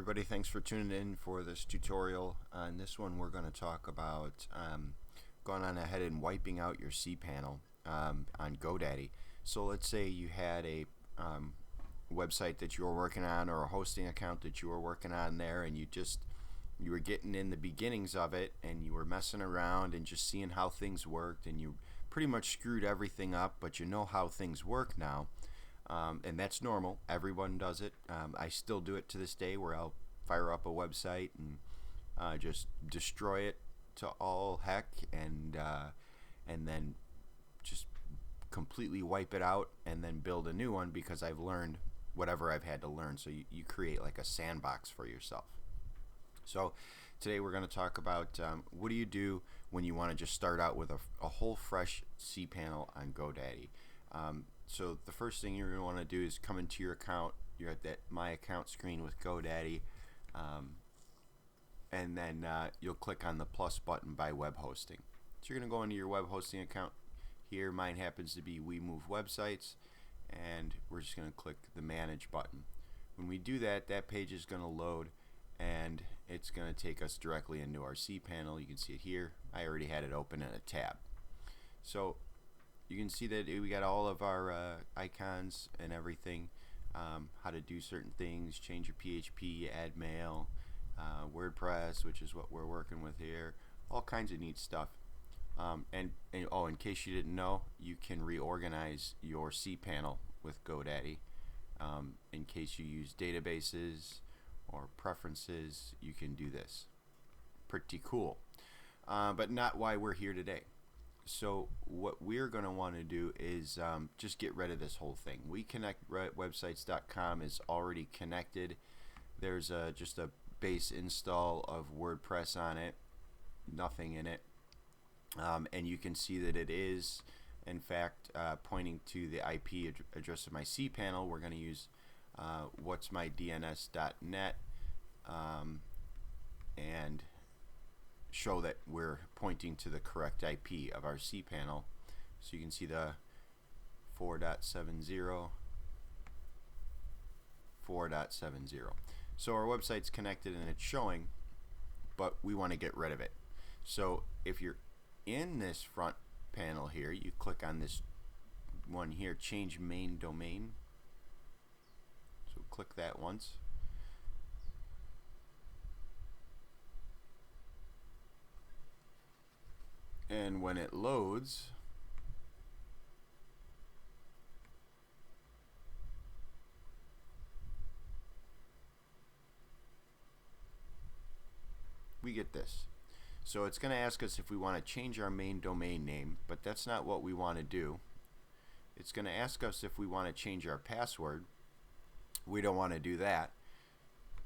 everybody, thanks for tuning in for this tutorial. On this one we're going to talk about going on ahead and wiping out your cPanel on GoDaddy. So let's say you had a website that you were working on, or a hosting account that you were working on there, and you were getting in the beginnings of it, and you were messing around and just seeing how things worked, and you pretty much screwed everything up, but you know how things work now. And that's normal. Everyone does it. I still do it to this day, where I'll fire up a website and just destroy it to all heck, and then just completely wipe it out and then build a new one, because I've learned whatever I've had to learn. So you create like a sandbox for yourself. So today we're going to talk about what do you do when you want to just start out with a whole fresh cPanel on GoDaddy. So the first thing you're going to want to do is come into your account. You're at that My Account screen with GoDaddy, and then you'll click on the plus button by web hosting. So you're going to go into your web hosting account here. Mine happens to be We Move Websites, and we're just going to click the Manage button. When we do that, that page is going to load, and it's going to take us directly into our cPanel. You can see it here. I already had it open in a tab. So you can see that we got all of our icons and everything, how to do certain things, change your PHP, add mail, WordPress, which is what we're working with here, all kinds of neat stuff. And oh, in case you didn't know, you can reorganize your cPanel with GoDaddy. In case you use databases or preferences, you can do this. Pretty cool. But not why we're here today. So what we're going to want to do is just get rid of this whole thing. WeConnectWebsites.com is already connected. There's just a base install of WordPress on it, nothing in it. And you can see that it is, in fact, pointing to the IP address of my cPanel. We're going to use what'smydns.net and show that we're pointing to the correct IP of our cPanel. So you can see the 4.70, 4.70. So our website's connected and it's showing, but we want to get rid of it. So if you're in this front panel here, you click on this one here, change main domain. So click that once. And when it loads, we get this. So it's going to ask us if we want to change our main domain name, but that's not what we want to do. It's going to ask us if we want to change our password. We don't want to do that.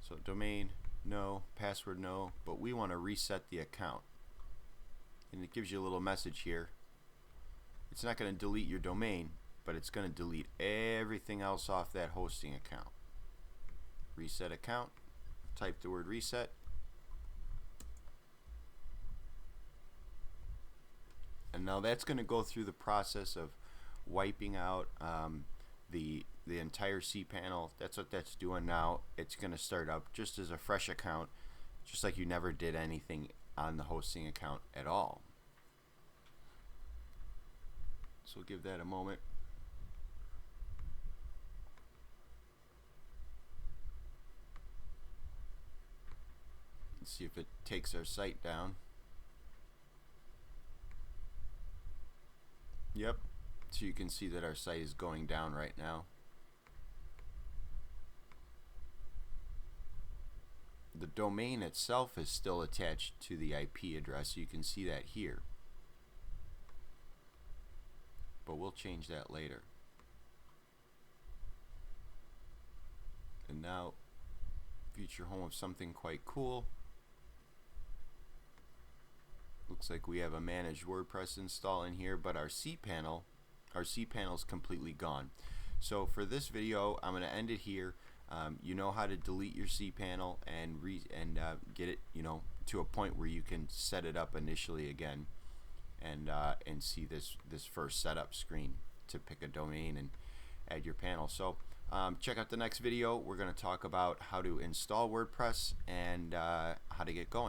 So domain, no. Password, no. But we want to reset the account. And it gives you a little message here. It's not going to delete your domain, but it's going to delete everything else off that hosting account. Reset account. Type the word reset. And now that's going to go through the process of wiping out the entire cPanel. That's what that's doing now. It's going to start up just as a fresh account, just like you never did anything on the hosting account at all. So we'll give that a moment. Let's see if it takes our site down. Yep, so you can see that our site is going down right now. The domain itself is still attached to the IP address. You can see that here. But we'll change that later. And now, future home of something quite cool. Looks like we have a managed WordPress install in here, but our cPanel is completely gone. So for this video, I'm going to end it here. You know how to delete your cPanel and get it, to a point where you can set it up initially again, and see this first setup screen to pick a domain and add your panel. So Check out the next video. We're going to talk about how to install WordPress and how to get going.